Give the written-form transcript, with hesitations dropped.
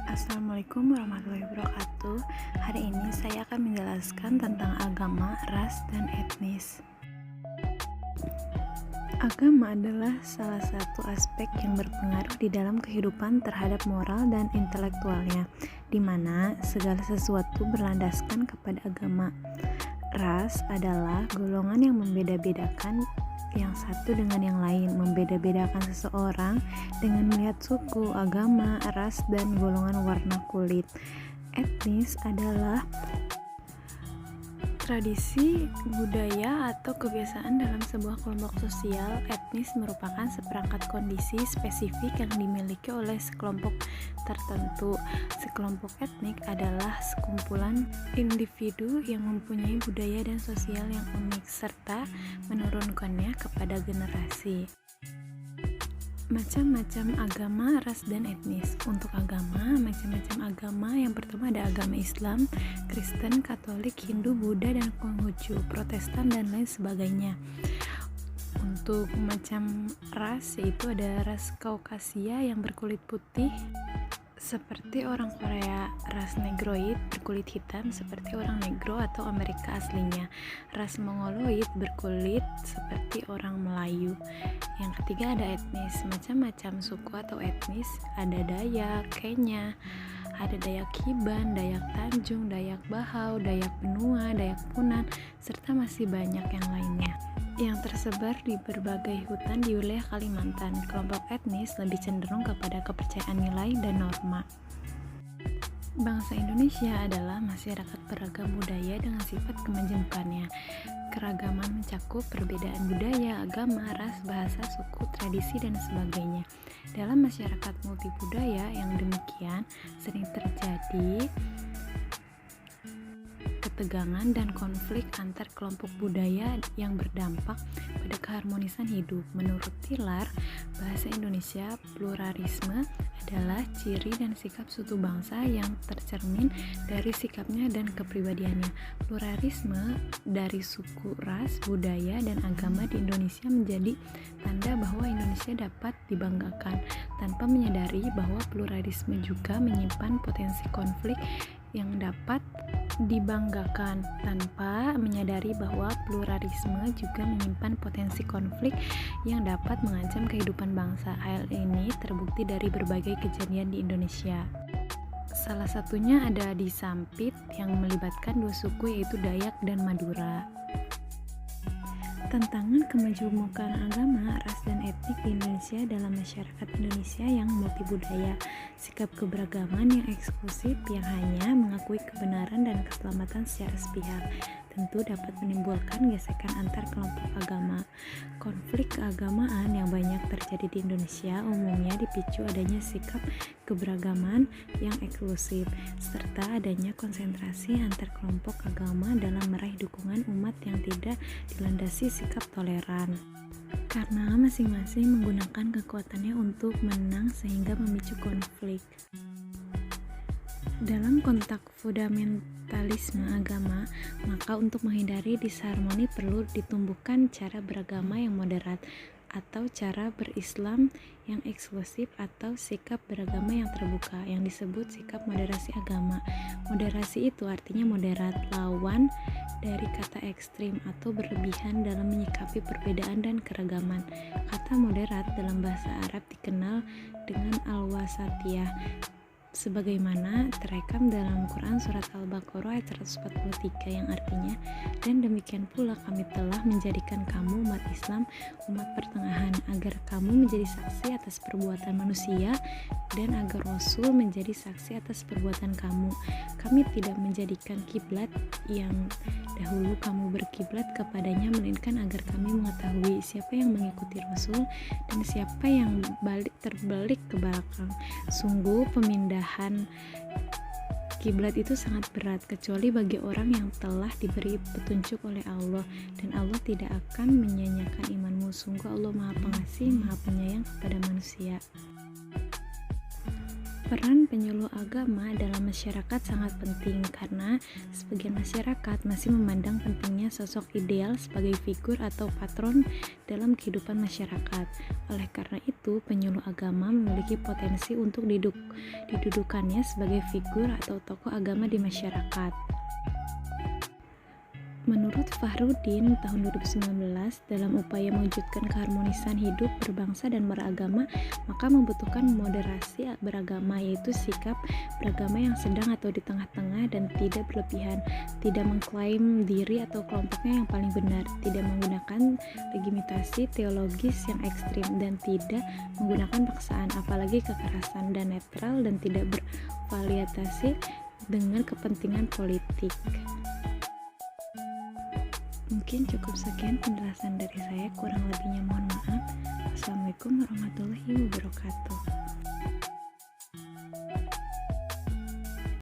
Assalamualaikum warahmatullahi wabarakatuh. Hari ini saya akan menjelaskan tentang agama, ras, dan etnis. Agama adalah salah satu aspek yang berpengaruh di dalam kehidupan terhadap moral dan intelektualnya, di mana segala sesuatu berlandaskan kepada agama. Ras adalah golongan yang membeda-bedakan yang satu dengan yang lain, membeda-bedakan seseorang dengan melihat suku, agama, ras, dan golongan warna kulit. Etnis adalah tradisi, budaya, atau kebiasaan dalam sebuah kelompok sosial. Etnis merupakan seperangkat kondisi spesifik yang dimiliki oleh sekelompok tertentu. Sekelompok etnik adalah sekumpulan individu yang mempunyai budaya dan sosial yang unik, serta menurunkannya kepada generasi. Macam-macam agama, ras, dan etnis. Untuk agama, macam-macam agama. Yang pertama ada agama Islam, Kristen, Katolik, Hindu, Buddha, dan Konghucu, Protestan, dan lain sebagainya. Untuk macam ras, yaitu ada ras Kaukasia yang berkulit putih seperti orang Korea, ras Negroid berkulit hitam seperti orang Negro atau Amerika aslinya, ras Mongoloid berkulit seperti orang Melayu. Yang ketiga ada etnis, macam-macam suku atau etnis, ada Dayak, Kenya, ada Dayak Iban, Dayak Tanjung, Dayak Bahau, Dayak Benua, Dayak Punan, serta masih banyak yang lainnya yang tersebar di berbagai hutan di wilayah Kalimantan. Kelompok etnis lebih cenderung kepada kepercayaan nilai dan norma. Bangsa Indonesia adalah masyarakat beragam budaya dengan sifat kemajemukannya. Keragaman mencakup perbedaan budaya, agama, ras, bahasa, suku, tradisi, dan sebagainya. Dalam masyarakat multibudaya yang demikian sering terjadi ketegangan dan konflik antar kelompok budaya yang berdampak pada keharmonisan hidup. Menurut Tilar, bahasa Indonesia, pluralisme adalah ciri dan sikap suatu bangsa yang tercermin dari sikapnya dan kepribadiannya. Pluralisme dari suku, ras, budaya, dan agama di Indonesia menjadi tanda bahwa Indonesia dapat dibanggakan, tanpa menyadari bahwa pluralisme juga menyimpan potensi konflik yang dapat dibanggakan, tanpa menyadari bahwa pluralisme juga menyimpan potensi konflik yang dapat mengancam kehidupan bangsa. Hal ini terbukti dari berbagai kejadian di Indonesia. Salah satunya ada di Sampit yang melibatkan dua suku, yaitu Dayak dan Madura. Tantangan kemajemukan agama, ras, dan etnik di Indonesia dalam masyarakat Indonesia yang multibudaya. Sikap keberagaman yang eksklusif yang hanya mengakui kebenaran dan keselamatan secara sepihak tentu dapat menimbulkan gesekan antar kelompok agama. Konflik keagamaan yang banyak terjadi di Indonesia umumnya dipicu adanya sikap keberagaman yang eksklusif, serta adanya konsentrasi antar kelompok agama dalam meraih dukungan umat yang tidak dilandasi sikap toleran. Karena masing-masing menggunakan kekuatannya untuk menang sehingga memicu konflik. Dalam konteks fundamentalisme agama, maka untuk menghindari disharmoni perlu ditumbuhkan cara beragama yang moderat atau cara berislam yang eksklusif atau sikap beragama yang terbuka yang disebut sikap moderasi agama. Moderasi itu artinya moderat, lawan dari kata ekstrim atau berlebihan dalam menyikapi perbedaan dan keragaman. Kata moderat dalam bahasa Arab dikenal dengan al-wasatiyah, sebagaimana terekam dalam Quran surat Al-Baqarah ayat 143 yang artinya, dan demikian pula kami telah menjadikan kamu umat Islam, umat pertengahan, agar kamu menjadi saksi atas perbuatan manusia dan agar Rasul menjadi saksi atas perbuatan kamu. Kami tidak menjadikan kiblat yang dahulu kamu berkiblat kepadanya, melainkan agar kami mengetahui siapa yang mengikuti Rasul dan siapa yang terbalik ke belakang. Sungguh pemindahan kiblat itu sangat berat, kecuali bagi orang yang telah diberi petunjuk oleh Allah, dan Allah tidak akan menyanyiakan imanmu. Sungguh Allah Maha Pengasih, Maha Penyayang kepada manusia. Peran penyuluh agama dalam masyarakat sangat penting karena sebagian masyarakat masih memandang pentingnya sosok ideal sebagai figur atau patron dalam kehidupan masyarakat. Oleh karena itu, penyuluh agama memiliki potensi untuk didudukannya sebagai figur atau tokoh agama di masyarakat. Menurut Fahrudin, tahun 2019, dalam upaya mewujudkan keharmonisan hidup berbangsa dan beragama, maka membutuhkan moderasi beragama, yaitu sikap beragama yang sedang atau di tengah-tengah dan tidak berlebihan, tidak mengklaim diri atau kelompoknya yang paling benar, tidak menggunakan legitimasi teologis yang ekstrim, dan tidak menggunakan paksaan, apalagi kekerasan, dan netral dan tidak berafiliasi dengan kepentingan politik. Mungkin cukup sekian penjelasan dari saya, kurang lebihnya mohon maaf. Assalamualaikum warahmatullahi wabarakatuh.